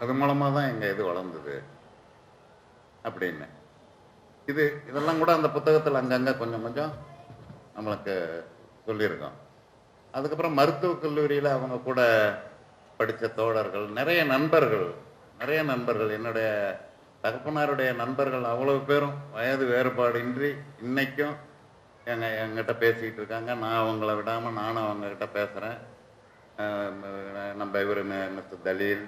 அது மூலமாக தான் எங்கள் இது வளர்ந்தது அப்படின்னு. இதெல்லாம் கூட அந்த புத்தகத்தில் அங்கங்கே கொஞ்சம் கொஞ்சம் நம்மளுக்கு சொல்லியிருக்கோம். அதுக்கப்புறம் மருத்துவக் கல்லூரியில் அவங்க கூட படித்த தோழர்கள், நிறைய நண்பர்கள், என்னுடைய தகப்பனாருடைய நண்பர்கள் அவ்வளவு பேரும் வயது வேறுபாடின்றி இன்னைக்கும் எங்கிட்ட பேசிக்கிட்டு இருக்காங்க. நான் அவங்கள விடாமல் நானும் அவங்கக்கிட்ட பேசுகிறேன். நம்ம இவர் mister Daleel,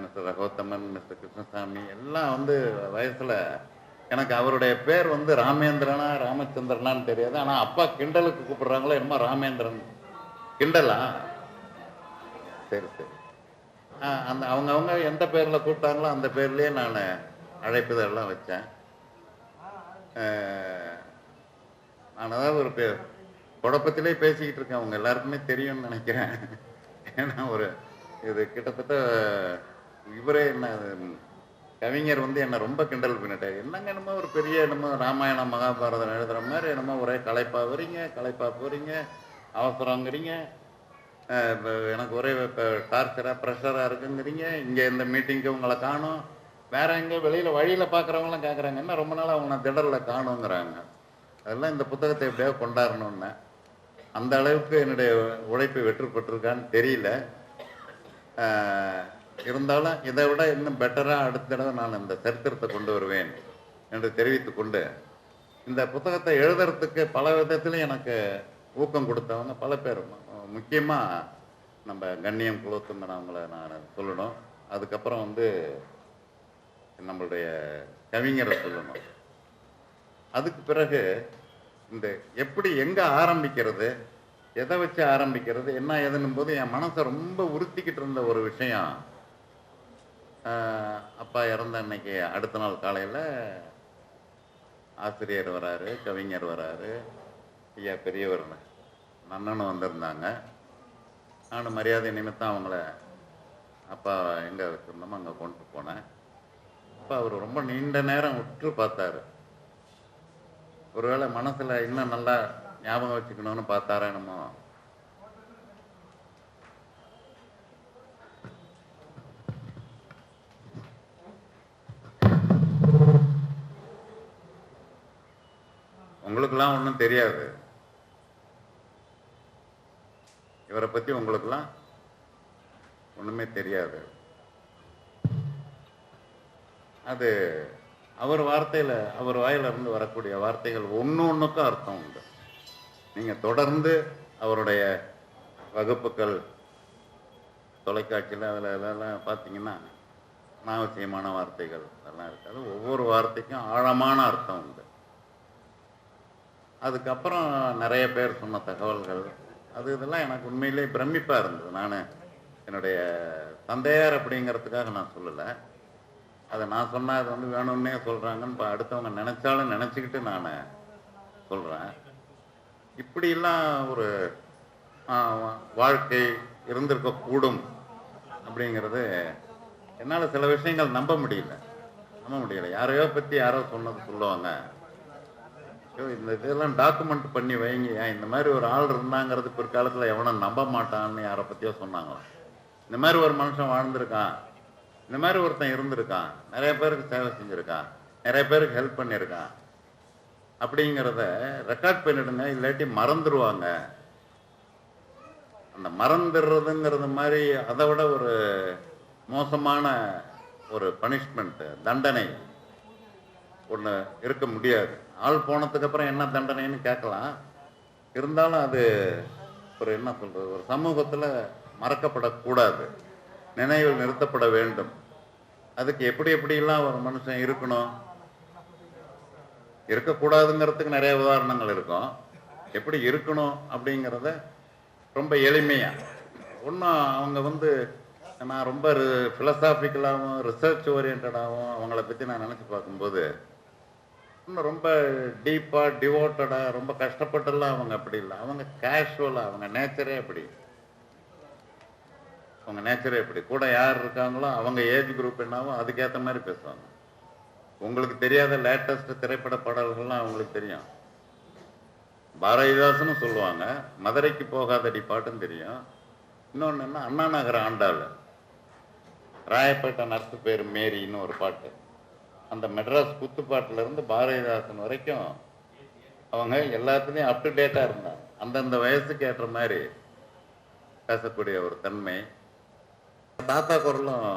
mister Ragothaman, mister Krishnasamy எல்லாம் வந்து வயசில் எனக்கு அவருடைய பேர் வந்து ராமேந்திரனா ராமச்சந்திரனான்னு தெரியாது. ஆனால் அப்பா கிண்டலுக்கு கூப்பிடுறாங்களோ என்னமோ ராமேந்திரன். கிண்டலா? சரி சரி. அந்த அவங்கவுங்க எந்த பேரில் கூப்பிட்டாங்களோ அந்த பேர்லேயே நான் அழைப்புதெல்லாம் வச்சேன். நான் அதாவது ஒரு குழப்பத்திலே பேசிக்கிட்டு இருக்கேன். அவங்க எல்லாருக்குமே தெரியும்னு நினைக்கிறேன். ஏன்னா இது கிட்டத்தட்ட இவரே என்ன கவிஞர் வந்து என்னை ரொம்ப கிண்டல் பண்ணிட்டார். என்னங்க என்னமோ ஒரு பெரிய என்னமோ ராமாயணம் மகாபாரதம் எழுதுகிற மாதிரி என்னமோ ஒரே களைப்பா போகிறீங்க, அவசரங்கிறீங்க, எனக்கு ஒரே டார்ச்சராக ப்ரெஷராக இருக்குங்கிறீங்க, இங்கே இந்த மீட்டிங்க்கு உங்களை காணும், வேற எங்கே வெளியில் வழியில் பார்க்குறவங்களாம் கேட்குறாங்க, என்ன ரொம்ப நாள் அவங்க நான் திடலில் காணுங்கிறாங்க. அதெல்லாம் இந்த புத்தகத்தை எப்படியோ கொண்டாடணுன்னு. அந்த அளவுக்கு என்னுடைய உழைப்பு வெற்றி பெற்றிருக்கான்னு தெரியல. இருந்தாலும் இதை விட இன்னும் பெட்டராக அடுத்த தடவை நான் இந்த சரித்திரத்தை கொண்டு வருவேன் என்று தெரிவித்து கொண்டு, இந்த புத்தகத்தை எழுதுறதுக்கு பல விதத்திலும் எனக்கு ஊக்கம் கொடுத்தவங்க பல பேர். முக்கியமாக நம்ம கண்ணியம் குலோத்துங்கன் அவங்கள நான் சொல்லணும். அதுக்கப்புறம் வந்து நம்மளுடைய கவிஞரை சொல்லணும். அதுக்கு பிறகு இந்த எப்படி எங்கே ஆரம்பிக்கிறது, எதை வச்சு ஆரம்பிக்கிறது, என்ன ஏதுன்னும் போது என் மனசை ரொம்ப உறுத்திக்கிட்டு இருந்த ஒரு விஷயம், அப்பா இறந்த அன்னைக்கு அடுத்த நாள் காலையில் ஆசிரியர் வராரு, கவிஞர் வராரு, ஐயா பெரியவர் நன்னனும் வந்திருந்தாங்க. நான் மரியாதை நிமித்தம் அவங்கள அப்பா எங்கே வச்சுருந்தோமோ அங்கே கொண்டு போனேன். அப்போ அவர் ரொம்ப நீண்ட நேரம் உற்று பார்த்தாரு. ஒருவேளை மனசில் இன்னும் நல்லா ஞாபகம் வச்சுக்கணும்னு பார்த்தாரா என்னமோ. உங்களுக்கெல்லாம் ஒன்றும் தெரியாது, இவரை பற்றி உங்களுக்கெல்லாம் ஒன்றுமே தெரியாது. அது அவர் வார்த்தையில், அவர் வாயிலிருந்து வரக்கூடிய வார்த்தைகள் ஒன்றுக்கும் அர்த்தம் உண்டு. நீங்கள் தொடர்ந்து அவருடைய வகுப்புகள் தொலைக்காட்சியில் அதில் இதெல்லாம் பார்த்தீங்கன்னா அனாவசியமான வார்த்தைகள் அதெல்லாம் இருக்காது. ஒவ்வொரு வார்த்தைக்கும் ஆழமான அர்த்தம் உண்டு. அதுக்கப்புறம் நிறைய பேர் சொன்ன தகவல்கள் இதெல்லாம் எனக்கு உண்மையிலே பிரமிப்பாக இருந்தது. நான் என்னுடைய தந்தையார் அப்படிங்கிறதுக்காக நான் சொல்லலை. அதை நான் சொன்னால் அது வந்து வேணும்னே சொல்கிறாங்கன்னு இப்போ அடுத்தவங்க நினச்சாலும் நினச்சிக்கிட்டு நான் சொல்கிறேன். இப்படிலாம் ஒரு வாழ்க்கை இருந்திருக்கக்கூடும் அப்படிங்கிறது என்னால் சில விஷயங்கள் நம்ப முடியல. யாரையோ பற்றி யாரோ சொன்னது சொல்லுவாங்க, இந்த இதெல்லாம் டாக்குமெண்ட் பண்ணி வைங்க, இந்த மாதிரி ஒரு ஆள் இருந்தாங்கிறது பிற்காலத்தில் எவனும் நம்ப மாட்டான்னு யாரை பற்றியோ சொன்னாங்களாம். இந்த மாதிரி ஒரு மனுஷன் வாழ்ந்திருக்கான், இந்த மாதிரி ஒருத்தன் இருந்திருக்கான், நிறைய பேருக்கு சேவை செஞ்சுருக்கான், நிறைய பேருக்கு ஹெல்ப் பண்ணியிருக்கான் அப்படிங்கிறத ரெக்கார்ட் பண்ணிடுங்க, இல்லாட்டி மறந்துடுவாங்க. அந்த மறந்துடுறதுங்கிறது மாதிரி அதை விட ஒரு மோசமான ஒரு பனிஷ்மெண்ட், தண்டனை ஒன்று இருக்க முடியாது. ஆள் போனதுக்கப்புறம் என்ன தண்டனைன்னு கேட்கலாம். இருந்தாலும் அது ஒரு என்ன சொல்கிறது, ஒரு சமூகத்தில் மறக்கப்படக்கூடாது, நினைவில் நிறுத்தப்பட வேண்டும். அதுக்கு எப்படிலாம் ஒரு மனுஷன் இருக்கணும், இருக்கக்கூடாதுங்கிறதுக்கு நிறைய உதாரணங்கள் இருக்கும். எப்படி இருக்கணும் அப்படிங்கிறத ரொம்ப எளிமையாக ஒன்றும் அவங்க வந்து நான் ரொம்ப ஃபிலசாபிக்கலாகவும் ரிசர்ச் ஓரியன்டாகவும் அவங்கள பற்றி நான் நினச்சி பார்க்கும்போது இன்னும் ரொம்ப டீப்பாக டிவோட்டடாக ரொம்ப கஷ்டப்பட்டுலாம் அவங்க அப்படி இல்லை. அவங்க கேஷுவலாக, அவங்க நேச்சரே அப்படி கூட யார் இருக்காங்களோ அவங்க ஏஜ் குரூப் என்னவோ அதுக்கேற்ற மாதிரி பேசுவாங்க. உங்களுக்கு தெரியாத லேட்டஸ்ட் திரைப்பட பாடல்கள்லாம் அவங்களுக்கு தெரியும். பாரதிதாசன்னு சொல்லுவாங்க, மதுரைக்கு போகாதடி பாட்டுன்னு தெரியும். இன்னொன்று என்ன, அண்ணா நகர் ஆண்டாள், ராயப்பேட்டை நர்ஸு பேர் மேரின்னு ஒரு பாட்டு. அந்த மெட்ராஸ் குத்துப்பாட்டுல இருந்து பாரதிதாசன் வரைக்கும் அவங்க எல்லாத்துலேயும் அப் டு டேட்டாக இருந்தாங்க. அந்தந்த வயசுக்கு ஏற்ற மாதிரி பேசக்கூடிய ஒரு தன்மை. தாத்தா குரலும்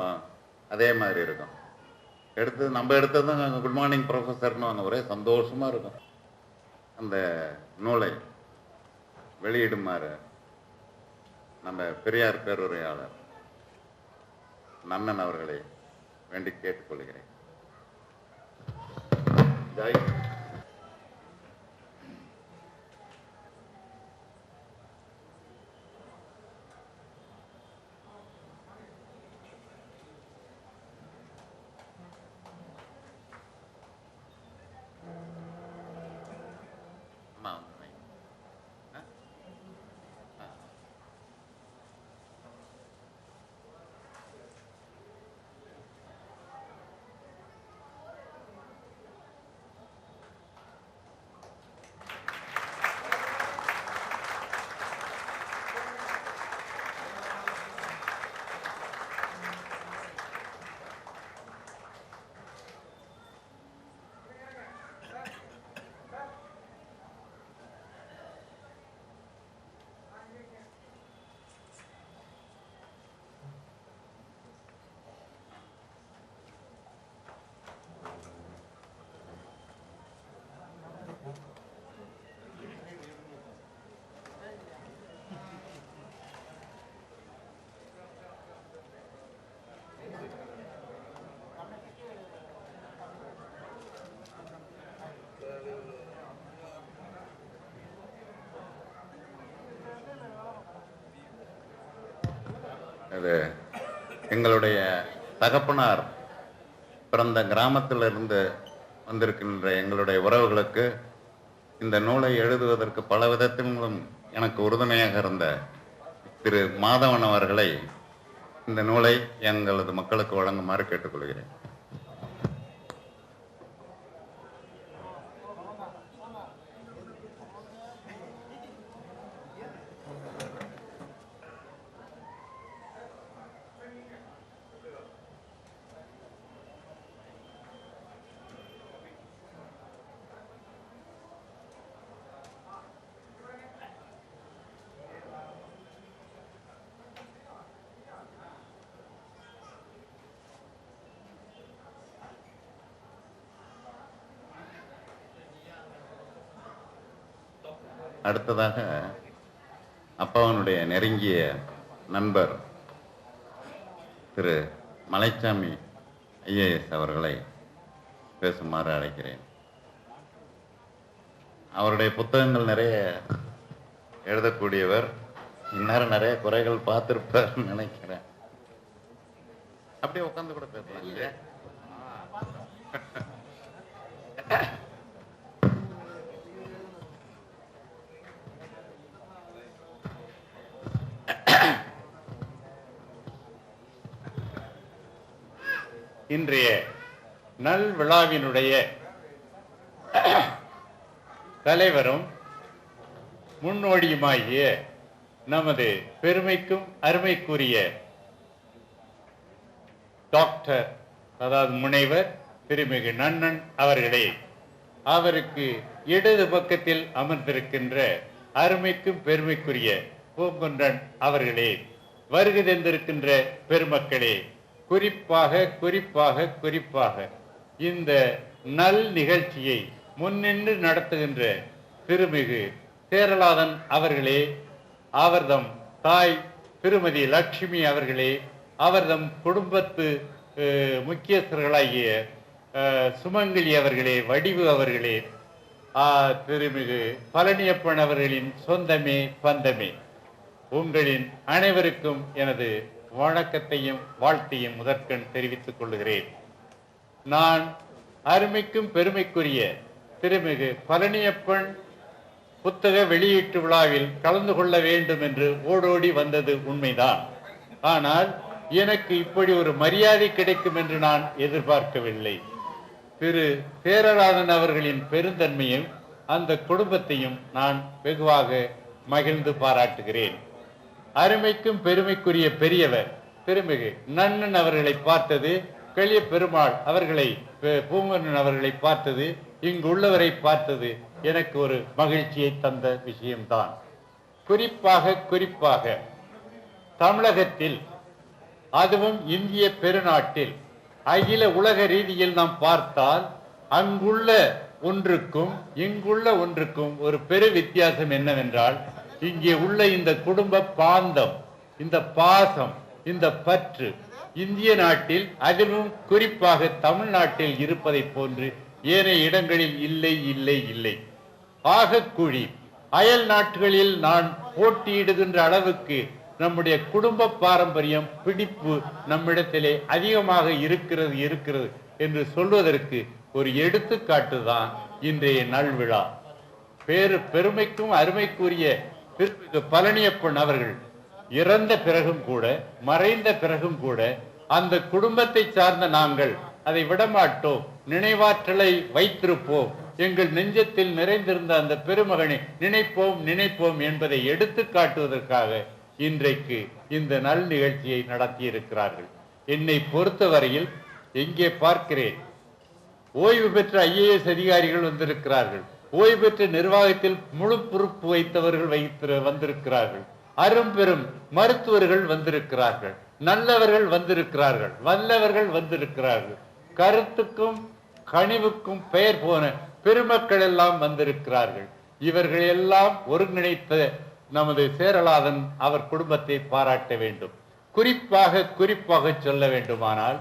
அதே மாதிரி இருக்கும். நம்ம எடுத்ததும் குட் மார்னிங் ப்ரொஃபஸர்னு அவங்க ஒரே சந்தோஷமா இருக்கும். அந்த நூலை வெளியிடுமாறு நம்ம பெரியார் பேருரையாளர் நன்னன் அவர்களை வேண்டி கேட்டுக்கொள்கிறேன். ஜெய். இது எங்களுடைய தகப்பனார் பிறந்த கிராமத்திலிருந்து வந்திருக்கின்ற எங்களுடைய உறவுகளுக்கு இந்த நூலை எழுதுவதற்கு பல விதத்திலும் எனக்கு உறுதுணையாக இருந்த திரு மாதவன் அவர்களை இந்த நூலை எங்களது மக்களுக்கு வழங்குமாறு கேட்டுக்கொள்கிறேன். அடுத்ததாக அப்பாவனுடைய நெருங்கிய நண்பர் திரு மலைச்சாமி ஐஏஎஸ் அவர்களை பேசுமாறு அழைக்கிறேன். அவருடைய புத்தகங்கள் நிறைய எழுதக்கூடியவர். இந்நேரம் நிறைய குறைகள் பார்த்திருப்பார் நினைக்கிறேன். அப்படியே உட்காந்து கூட பேசலாம் இல்லையா? இன்றைய நல் விழாவினுடைய தலைவரும் முன்னோடியுமாகிய நமது பெருமைக்கும் அருமைக்குரிய டாக்டர் அதாவது முனைவர் திருமிகு நன்னன் அவர்களே, அவருக்கு இடது பக்கத்தில் அமர்ந்திருக்கின்ற அருமைக்கும் பெருமைக்குரிய பூங்குன்றன் அவர்களே, வருகை தந்திருக்கின்ற பெருமக்களே, குறிப்பாக இந்த நல் நிகழ்ச்சியை முன்னின்று நடத்துகின்ற திருமிகு சேரலாதன் அவர்களே, அவர்தம் தாய் திருமதி லட்சுமி அவர்களே, அவர்தம் குடும்பத்து முக்கியஸ்தர்களாகிய சுமங்கலி அவர்களே, வடிவு அவர்களே, திருமிகு பழனியப்பன் அவர்களின் சொந்தமே பந்தமே, உங்களின் அனைவருக்கும் எனது வணக்கத்தையும் வாழ்த்தையும் முதற்கண் தெரிவித்துக் கொள்கிறேன். நான் அருமைக்கும் பெருமைக்குரிய திருமிகு பழனியப்பன் புத்தக வெளியீட்டு விழாவில் கலந்து கொள்ள வேண்டும் என்று ஓடோடி வந்தது உண்மைதான். ஆனால் எனக்கு இப்படி ஒரு மரியாதை கிடைக்கும் என்று நான் எதிர்பார்க்கவில்லை. திரு சேரலாதன் அவர்களின் பெருந்தன்மையும் அந்த குடும்பத்தையும் நான் வெகுவாக மகிழ்ந்து பாராட்டுகிறேன். அருமைக்கும் பெருமைக்குரிய பெரியவர் திருமிகு நன்னன் அவர்களை பார்த்தது, களிய பெருமாள் அவர்களை, பூங்கண்ணன் அவர்களை பார்த்தது, இங்கு உள்ளவரை பார்த்தது எனக்கு ஒரு மகிழ்ச்சியை தந்த விஷயம்தான். குறிப்பாக தமிழகத்தில், அதுவும் இந்திய பெருநாட்டில் அகில உலக ரீதியில் நாம் பார்த்தால் அங்குள்ள ஒன்றுக்கும் இங்குள்ள ஒன்றுக்கும் ஒரு பெரு வித்தியாசம் என்னவென்றால், இங்கே உள்ள இந்த குடும்ப பாந்தம், இந்த பாசம், இந்த பற்று இந்திய நாட்டில், அதிலும் குறிப்பாக தமிழ்நாட்டில் இருப்பதை போன்று ஏனைய இடங்களில் இல்லை இல்லை இல்லை. ஆகக்கூடி அயல் நாடுகளில் நான் போட்டியிடுகின்ற அளவுக்கு நம்முடைய குடும்ப பாரம்பரியம், பிடிப்பு நம்மிடத்திலே அதிகமாக இருக்கிறது என்று சொல்வதற்கு ஒரு எடுத்துக்காட்டு தான் இன்றைய நல்விழா. பெருமைக்கும் அருமைக்குரிய பழனியப்பன் அவர்கள் இறந்த பிறகும் கூட, மறைந்த பிறகும் கூட, அந்த குடும்பத்தை சார்ந்த நாங்கள் அதை விடமாட்டோம், நினைவாற்றலை வைத்திருப்போம், எங்கள் நெஞ்சத்தில் நிறைந்திருந்த அந்த பெருமகனை நினைப்போம் என்பதை எடுத்து காட்டுவதற்காக இன்றைக்கு இந்த நல் நிகழ்ச்சியை நடத்தி இருக்கிறார்கள். என்னை பொறுத்தவரையில் எங்கே பார்க்கிறேன், ஓய்வு பெற்ற IAS அதிகாரிகள் வந்திருக்கிறார்கள், ஓய்வு பெற்ற நிர்வாகத்தில் முழு பொறுப்பு வைத்தவர்கள் வந்திருக்கிறார்கள், அரும்பெரும் மருத்துவர்கள் வந்திருக்கிறார்கள், நல்லவர்கள் வந்திருக்கிறார்கள், வல்லவர்கள் வந்திருக்கிறார்கள், கருத்துக்கும் கனிவுக்கும் பெயர் போன பெருமக்கள் எல்லாம் வந்திருக்கிறார்கள். இவர்கள் எல்லாம் ஒருங்கிணைத்த நமது சேரலாதன் அவர் குடும்பத்தை பாராட்ட வேண்டும். குறிப்பாக சொல்ல வேண்டுமானால்,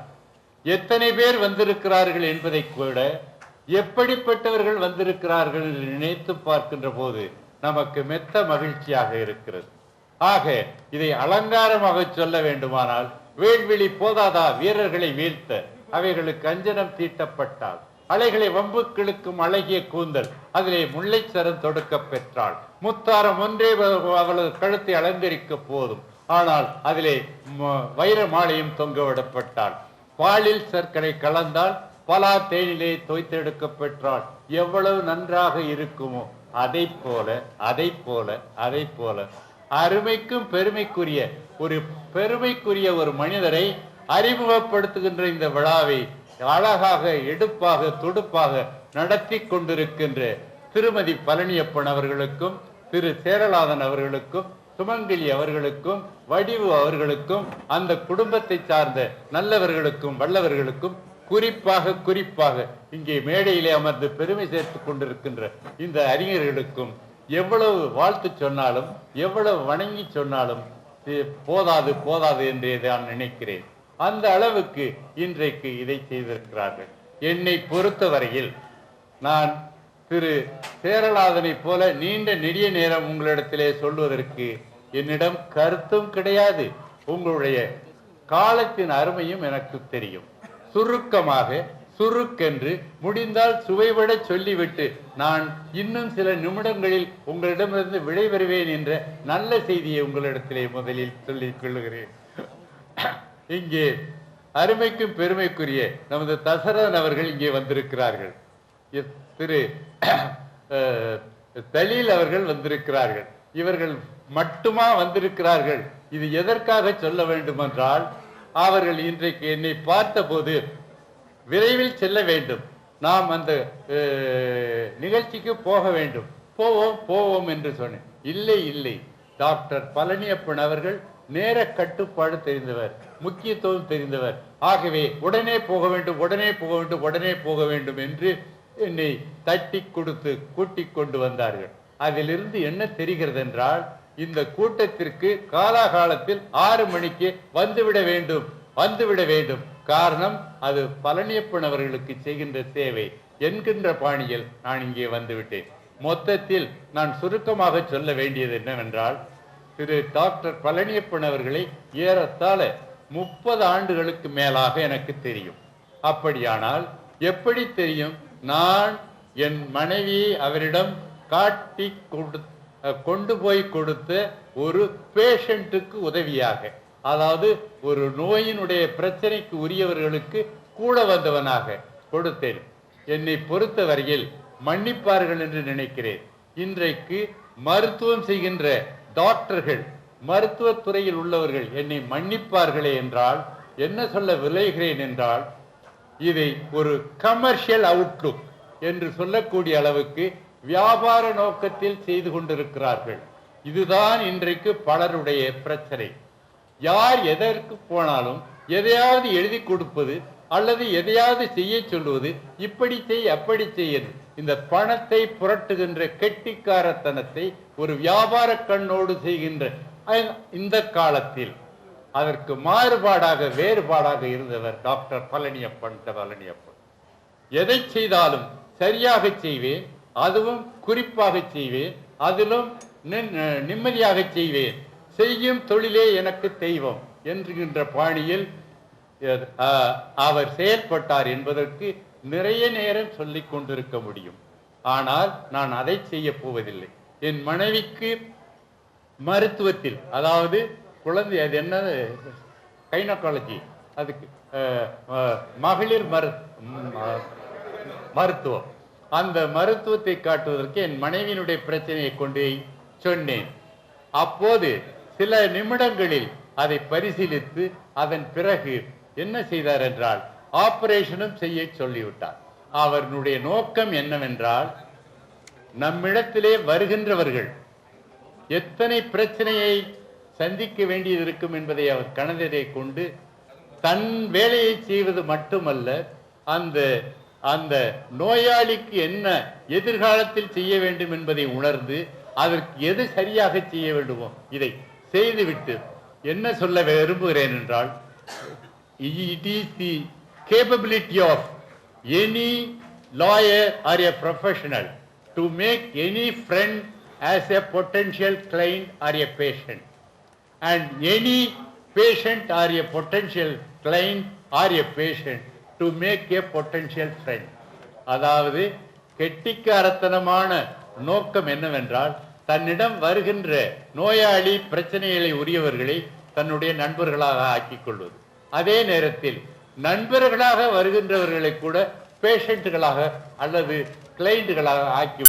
எத்தனை பேர் வந்திருக்கிறார்கள் என்பதை கூட, எப்படிப்பட்டவர்கள் வந்திருக்கிறார்கள் என்று நினைத்து பார்க்கின்ற போது நமக்கு மெத்த மகிழ்ச்சியாக இருக்கிறது. ஆக இதை அலங்காரமாக சொல்ல வேண்டுமானால், வேள்விழி போதாதா வீரர்களை வீழ்த்த, அவைகளுக்கு அஞ்சனம் தீட்டப்பட்டால், அலைகளை வம்புக்கிழுக்கும் அழகிய கூந்தல் அதிலே முல்லை சரம் தொடுக்க பெற்றாள், முத்தாரம் ஒன்றே அவளது கழுத்தை அலங்கரிக்க போதும், ஆனால் அதிலே வைர மாலையும் தொங்க விடப்பட்டாள், பாலில் சர்க்கரை கலந்தால் பலா தேனிலே தோய்த்தெடுக்க பெற்றாள், எவ்வளவு நன்றாக இருக்குமோ அதை போல அருமைக்கும் பெருமைக்குரிய ஒரு மனிதரை அறிமுகப்படுத்துகின்ற இந்த விழாவை அழகாக, எடுப்பாக, துடுப்பாக நடத்தி கொண்டிருக்கின்ற திருமதி பழனியப்பன் அவர்களுக்கும், திரு சேரலாதன் அவர்களுக்கும், சுமங்கலி அவர்களுக்கும், வடிவு அவர்களுக்கும், அந்த குடும்பத்தை சார்ந்த நல்லவர்களுக்கும் வல்லவர்களுக்கும், குறிப்பாக இங்கே மேடையிலே அமர்ந்து பெருமை சேர்த்துக் கொண்டிருக்கின்ற இந்த அறிஞர்களுக்கும் எவ்வளவு வாழ்த்து சொன்னாலும், எவ்வளவு வணங்கி சொன்னாலும் போதாது என்றே நான் நினைக்கிறேன். அந்த அளவுக்கு இன்றைக்கு இதை செய்திருக்கிறார்கள். என்னை பொறுத்தவரையில் நான் திரு சேரலாதனை போல நீண்ட நெடிய நேரம் உங்களிடத்திலே சொல்வதற்கு என்னிடம் கருத்தும் கிடையாது. உங்களுடைய காலத்தின் அருமையும் எனக்கு தெரியும். சுருக்கென்று முடிந்தால் சுவைபட சொல்லிவிட்டு நான் இன்னும் சில நிமிடங்களில் உங்களிடமிருந்து விடைபெறுவேன் என்ற நல்ல செய்தியை உங்களிடத்திலே முதலில் சொல்லிக் கொள்ளுகிறேன். இங்கே அருமைக்கும் பெருமைக்குரிய நமது தசரதன் அவர்கள் இங்கே வந்திருக்கிறார்கள், திரு தலீல் அவர்கள் வந்திருக்கிறார்கள். இவர்கள் மட்டுமா வந்திருக்கிறார்கள்? இது எதற்காக சொல்ல வேண்டும் என்றால், அவர்கள் இன்றைக்கு என்னை பார்த்தபோது விரைவில் செல்ல வேண்டும், நாம் அந்த நிகழ்ச்சிக்கு போக வேண்டும், போவோம் என்று சொன்னேன். இல்லை, டாக்டர் பழனியப்பன் அவர்கள் நேர கட்டுப்பாடு தெரிந்தவர், முக்கியத்துவம் தெரிந்தவர். ஆகவே உடனே போக வேண்டும் என்று என்னை தட்டி கொடுத்து கூட்டிக் கொண்டு வந்தார்கள். அதிலிருந்து என்ன தெரிகிறது என்றால், இந்த கூட்டத்திற்கு காலாகாலத்தில் 6 மணிக்கு வந்துவிட வேண்டும். காரணம், அது பழனியப்பன் அவர்களுக்கு செய்கின்ற சேவை என்கின்ற பாணியில் நான் இங்கே வந்துவிட்டேன். மொத்தத்தில் நான் சுருக்கமாக சொல்ல வேண்டியது என்னவென்றால், திரு டாக்டர் பழனியப்பன் அவர்களை ஏறத்தாழ 30 ஆண்டுகளுக்கு மேலாக எனக்கு தெரியும். அப்படியானால் எப்படி தெரியும்? நான் என் மனைவியை அவரிடம் காட்டி கொண்டு போய் கொடுத்த ஒரு பேஷண்ட்டுக்கு உதவியாக, அதாவது ஒரு நோயினுடைய பிரச்சனைக்கு உரியவர்களுக்கு கூட வந்தவனாக கொடுத்தேன். என்னை பொறுத்தவரையில் மன்னிப்பார்கள் என்று நினைக்கிறேன். இன்றைக்கு மருத்துவம் செய்கின்ற டாக்டர்கள் மருத்துவத் துறையில் உள்ளவர்கள் என்னை மன்னிப்பார்களே என்றால் என்ன சொல்ல விளைகிறேன் என்றால், இதை ஒரு கமர்ஷியல் அவுட்லுக் என்று சொல்லக்கூடிய அளவுக்கு வியாபார நோக்கத்தில் செய்து கொண்டிருக்கிறார்கள். இதுதான் இன்றைக்கு பலருடைய பிரச்சனை. யார் எதற்கு போனாலும் எதையாவது எழுதி கொடுப்பது அல்லது எதையாவது செய்ய சொல்லுவது, இப்படி செய் அப்படி செய்ய, இந்த பணத்தை புரட்டுகின்ற கெட்டிக்காரத்தனத்தை ஒரு வியாபார கண்ணோடு செய்கின்ற இந்த காலத்தில் அதற்கு மாறுபாடாக வேறுபாடாக இருந்தவர் டாக்டர் பழனியப்பன். எதை செய்தாலும் சரியாக செய்வேன், அதுவும் குறிப்பாக செய்வேன், அதிலும் நிம்மதியாக செய்வேன், செய்யும் தொழிலே எனக்கு தெய்வம் என்கின்ற பாணியில் அவர் செயல்பட்டார் என்பதற்கு நிறைய நேரம் சொல்லிக் கொண்டிருக்க முடியும். ஆனால் நான் அதை செய்ய போவதில்லை. என் மனைவிக்கு மருத்துவத்தில், அதாவது குழந்தை, அது என்னது, கைனகாலஜி, அதுக்கு மகளிர் மருத்துவம், அந்த மருத்துவத்தை காட்டுவதற்கு என் மனைவியினுடைய பிரச்சனையை கொண்டு சொன்னேன். அப்போது சில நிமிடங்களில் அதை பரிசீலித்து அதன் பிறகு என்ன செய்தார் என்றால் ஆபரேஷனும் செய்ய சொல்லிவிட்டார். அவருடைய நோக்கம் என்னவென்றால், நம்மிடத்திலே வருகின்றவர்கள் எத்தனை பிரச்சனையை சந்திக்க வேண்டியது இருக்கும் என்பதை அவர் கணவரை கொண்டு தன் வேலையை செய்வது மட்டுமல்ல, அந்த நோயாளிக்கு என்ன எதிர்காலத்தில் செய்ய வேண்டும் என்பதை உணர்ந்து அதற்கு எது சரியாக செய்ய வேண்டுமோ இதை செய்துவிட்டு என்ன சொல்ல விரும்புகிறேன் என்றால், it is the capability of any lawyer or a professional to make any friend as a potential client or a patient, and any patient or a potential client or a patient to make a potential friend. அதாவது கெட்டிக்காரத்தனமான நோக்கம் என்னவென்றால், தன்னிடம் வருகின்ற நோயாளி பிரச்சனைகளை உரியவர்களை தன்னுடைய நண்பர்களாக ஆக்கிக் கொள்வது, அதே நேரத்தில் நண்பர்களாக வருகின்றவர்களை கூட பேஷண்ட்டுகளாக அல்லது கிளைண்ட்டுகளாக ஆக்கி